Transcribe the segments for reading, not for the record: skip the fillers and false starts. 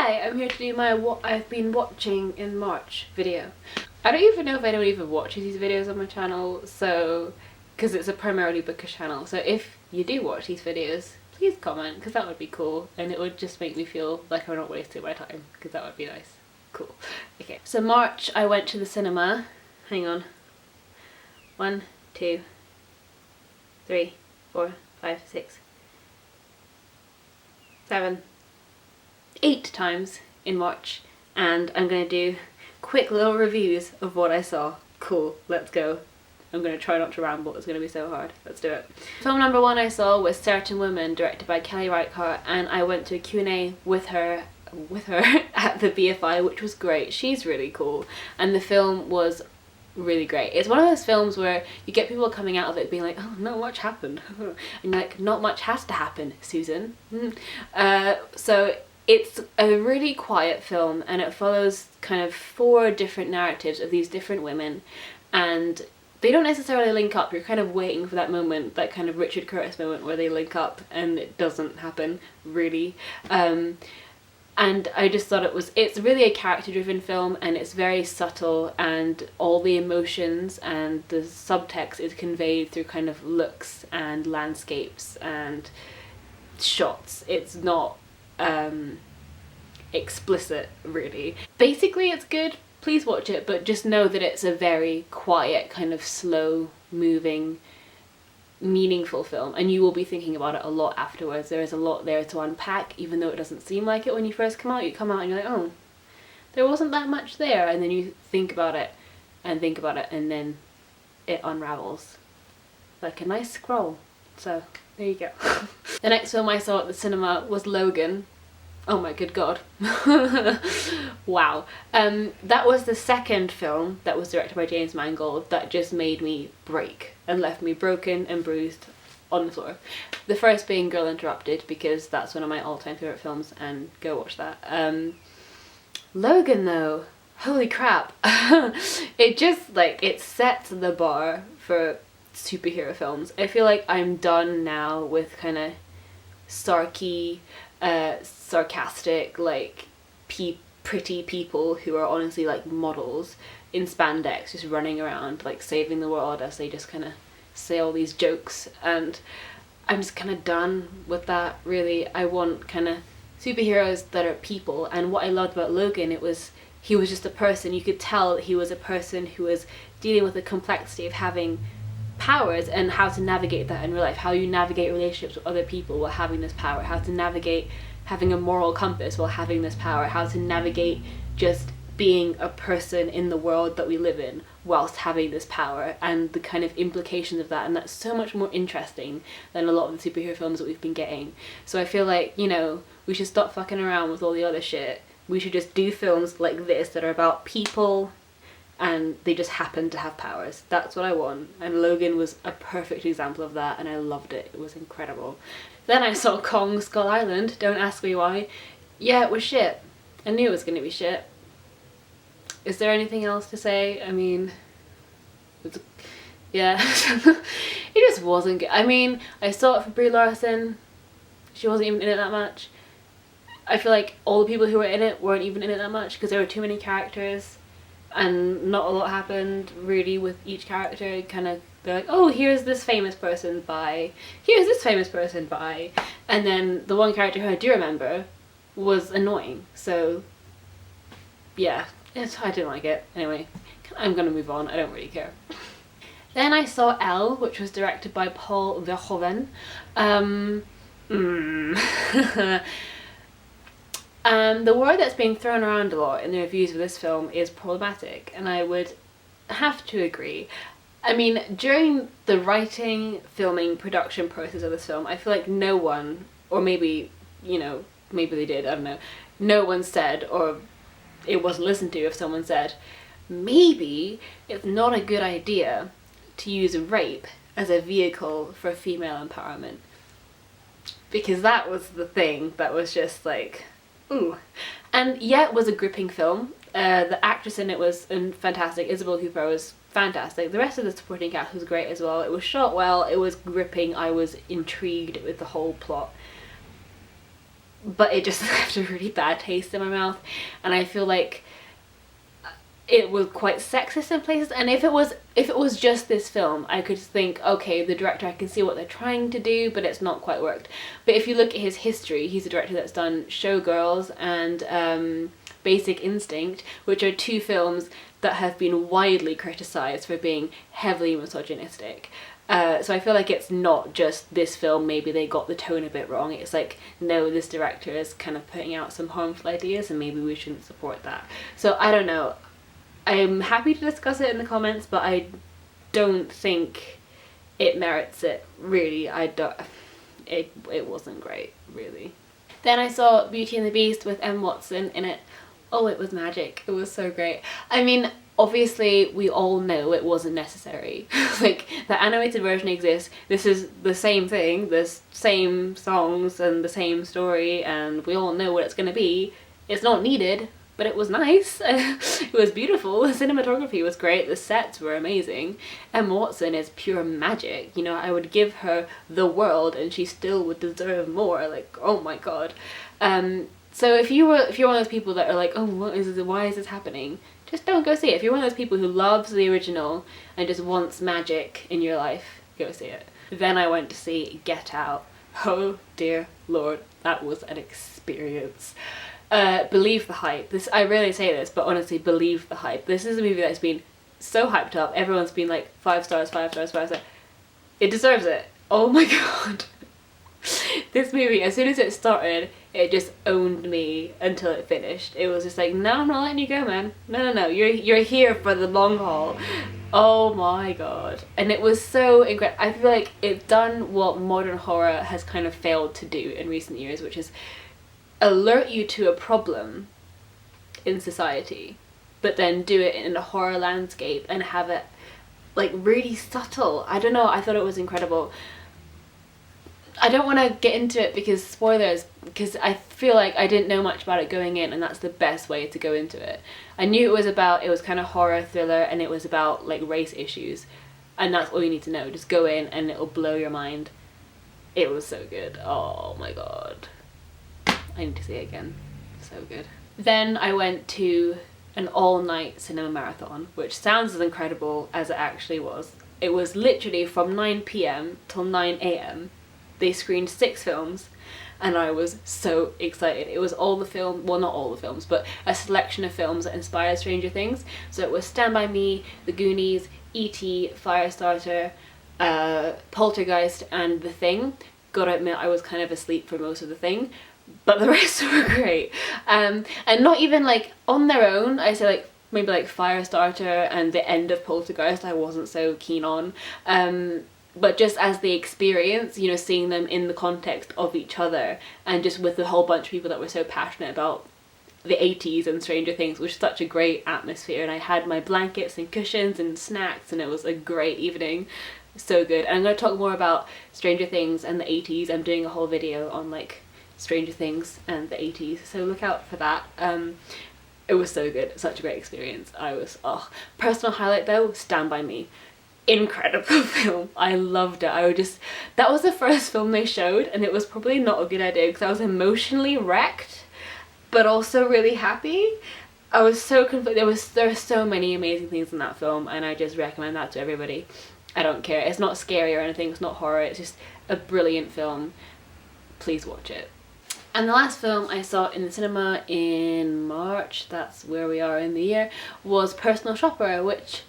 Hi, I'm here to do my what I've been watching in March video. I don't even know if anyone even watches these videos on my channel, so because it's a primarily bookish channel, so if you do watch these videos, please comment, because that would be cool, and it would just make me feel like I'm not wasting my time, because that would be nice. Cool. Okay, so March I went to the cinema. Hang on. 1, 2, 3, 4, 5, 6, 7, 8 times in March, and I'm going to do quick little reviews of what I saw. Cool, let's go. I'm going to try not to ramble, it's going to be so hard. Let's do it. Film number 1 I saw was Certain Women, directed by Kelly Reichardt, and I went to a Q&A with her at the BFI, which was great. She's really cool, and the film was really great. It's one of those films where you get people coming out of it being like, oh, not much happened. And you're like, not much has to happen, Susan. So it's a really quiet film, and it follows kind of 4 different narratives of these different women, and they don't necessarily link up. You're kind of waiting for that moment, that kind of Richard Curtis moment where they link up, and it doesn't happen, really. And I just thought it's really a character-driven film, and it's very subtle, and all the emotions and the subtext is conveyed through kind of looks and landscapes and shots. It's not explicit, really. Basically, it's good. Please watch it, but just know that it's a very quiet, kind of slow-moving, meaningful film, and you will be thinking about it a lot afterwards. There is a lot there to unpack, even though it doesn't seem like it when you first come out. You come out and you're like, oh, there wasn't that much there, and then you think about it, and then it unravels like a nice scroll. So there you go. The next film I saw at the cinema was Logan. Oh my good god. Wow. That was the second film that was directed by James Mangold that just made me break and left me broken and bruised on the floor. The first being Girl Interrupted, because that's one of my all-time favourite films, and go watch that. Logan though, holy crap. It just, like, it sets the bar for superhero films. I feel like I'm done now with kind of sarcastic, like, pretty people who are honestly like models in spandex just running around like saving the world as they just kind of say all these jokes, and I'm just kind of done with that, really. I want kind of superheroes that are people, and what I loved about Logan, he was just a person. You could tell he was a person who was dealing with the complexity of having powers and how to navigate that in real life, how you navigate relationships with other people while having this power, how to navigate having a moral compass while having this power, how to navigate just being a person in the world that we live in whilst having this power, and the kind of implications of that. And that's so much more interesting than a lot of the superhero films that we've been getting. So I feel like, you know, we should stop fucking around with all the other shit. We should just do films like this that are about people and they just happen to have powers. That's what I want, and Logan was a perfect example of that, and I loved it. It was incredible. Then I saw Kong Skull Island. Don't ask me why. Yeah, it was shit. I knew it was gonna be shit. Is there anything else to say? I mean, yeah. It just wasn't good. I mean, I saw it for Brie Larson. She wasn't even in it that much. I feel like all the people who were in it weren't even in it that much, because there were too many characters and not a lot happened really with each character. Kind of, they're like, oh, here's this famous person, bye. Here's this famous person, bye. And then the one character who I do remember was annoying. So yeah, I didn't like it. Anyway, I'm gonna move on. I don't really care. Then I saw Elle, which was directed by Paul Verhoeven. The word that's being thrown around a lot in the reviews of this film is problematic, and I would have to agree. I mean, during the writing, filming, production process of this film, I feel like no one, or maybe, you know, maybe they did, I don't know, no one said, or it wasn't listened to if someone said, maybe it's not a good idea to use rape as a vehicle for female empowerment. Because that was the thing that was just like, ooh. And yeah, it was a gripping film. The actress in it was fantastic. Isabelle Huppert was fantastic. The rest of the supporting cast was great as well. It was shot well, it was gripping, I was intrigued with the whole plot. but it just left a really bad taste in my mouth, and I feel like it was quite sexist in places. And if it was just this film, I could think, okay, the director, I can see what they're trying to do, but it's not quite worked. But if you look at his history, he's a director that's done Showgirls and Basic Instinct, which are two films that have been widely criticised for being heavily misogynistic. So I feel like it's not just this film, maybe they got the tone a bit wrong. It's like, no, this director is kind of putting out some harmful ideas and maybe we shouldn't support that. So I don't know. I'm happy to discuss it in the comments, but I don't think it merits it, really. It wasn't great, really. Then I saw Beauty and the Beast with Emma Watson in it. Oh, it was magic. It was so great. I mean, obviously we all know it wasn't necessary. Like, the animated version exists, this is the same thing, the same songs and the same story, and we all know what it's gonna be. It's not needed, but it was nice. It was beautiful, the cinematography was great, the sets were amazing. Emma Watson is pure magic, you know, I would give her the world and she still would deserve more, like, oh my god. So if you're one of those people that are like, oh, what is this, why is this happening? Just don't go see it. If you're one of those people who loves the original and just wants magic in your life, go see it. Then I went to see Get Out. Oh dear lord, that was an experience. Believe the hype. I rarely say this, but honestly, believe the hype. This is a movie that's been so hyped up. Everyone's been like 5 stars, 5 stars, 5 stars. It deserves it. Oh my god. This movie, as soon as it started, it just owned me until it finished. It was just like, no, I'm not letting you go, man. No, you're here for the long haul. Oh my god. And it was so incredible. I feel like it's done what modern horror has kind of failed to do in recent years, which is alert you to a problem in society, but then do it in a horror landscape and have it like really subtle. I don't know, I thought it was incredible. I don't want to get into it because spoilers, because I feel like I didn't know much about it going in, and that's the best way to go into it. I knew it was kind of horror thriller, and it was about like race issues, and that's all you need to know. Just go in and it'll blow your mind. It was so good. Oh my god. I need to see it again. So good. Then I went to an all-night cinema marathon, which sounds as incredible as it actually was. It was literally from 9 p.m. till 9 a.m. They screened 6 films, and I was so excited. It was all the film, well, not all the films, but a selection of films that inspired Stranger Things. So it was Stand By Me, The Goonies, E.T., Firestarter, Poltergeist, and The Thing. Gotta admit, I was kind of asleep for most of The Thing, but the rest were great. And not even like on their own, I say like maybe like Firestarter and the end of Poltergeist I wasn't so keen on. But just as the experience, you know, seeing them in the context of each other, and just with a whole bunch of people that were so passionate about the 80s and Stranger Things, was such a great atmosphere. And I had my blankets and cushions and snacks, and it was a great evening. So good. And I'm going to talk more about Stranger Things and the 80s. I'm doing a whole video on like Stranger Things and the 80s, so look out for that. It was so good, such a great experience. Personal highlight though, Stand By Me. Incredible film. I loved it. That was the first film they showed, and it was probably not a good idea because I was emotionally wrecked but also really happy. I was so conflicted. There are so many amazing things in that film, and I just recommend that to everybody. I don't care, it's not scary or anything, it's not horror, it's just a brilliant film. Please watch it. And the last film I saw in the cinema in March, that's where we are in the year, was Personal Shopper, which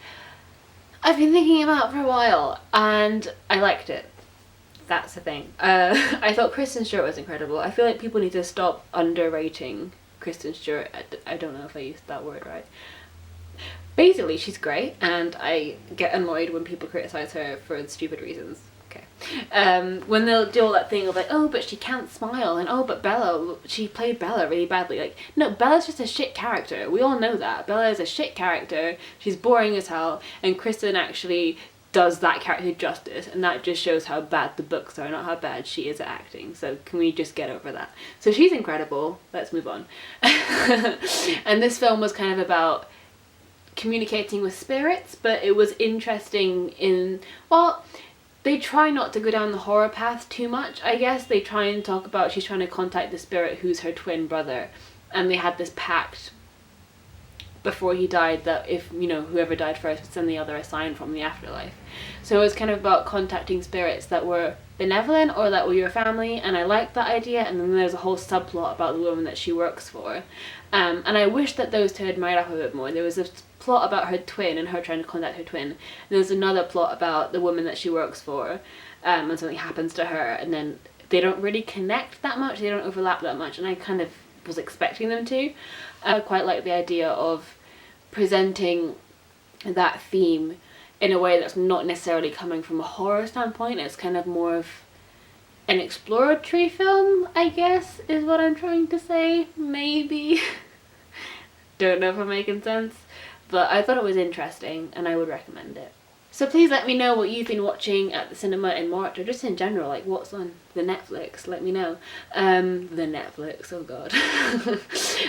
I've been thinking about for a while, and I liked it. That's the thing. I thought Kristen Stewart was incredible. I feel like people need to stop underrating Kristen Stewart. I don't know if I used that word right. Basically, she's great, and I get annoyed when people criticize her for stupid reasons. Okay. When they'll do all that thing of like, oh, but she can't smile, and oh, but Bella, she played Bella really badly. Like, no, Bella's just a shit character. We all know that. Bella is a shit character. She's boring as hell, and Kristen actually does that character justice, and that just shows how bad the books are, not how bad she is at acting. So can we just get over that? So she's incredible. Let's move on. And this film was kind of about communicating with spirits, but it was interesting in, well, they try not to go down the horror path too much, I guess. They try and talk about she's trying to contact the spirit who's her twin brother, and they had this pact before he died that if, you know, whoever died first would send the other a sign from the afterlife. So it was kind of about contacting spirits that were benevolent or that were your family, and I liked that idea. And then there's a whole subplot about the woman that she works for, and I wish that those two had married up a bit more. There was a plot about her twin and her trying to contact her twin, and there's another plot about the woman that she works for, and something happens to her, and then they don't really connect that much, they don't overlap that much, and I kind of was expecting them to. I quite like the idea of presenting that theme in a way that's not necessarily coming from a horror standpoint. It's kind of more of an exploratory film, I guess, is what I'm trying to say, maybe. Don't know if I'm making sense, but I thought it was interesting and I would recommend it. So please let me know what you've been watching at the cinema in March, or just in general, like what's on the Netflix, let me know. The Netflix, oh god.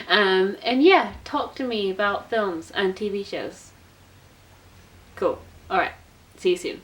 And yeah, talk to me about films and TV shows. Cool. Alright, see you soon.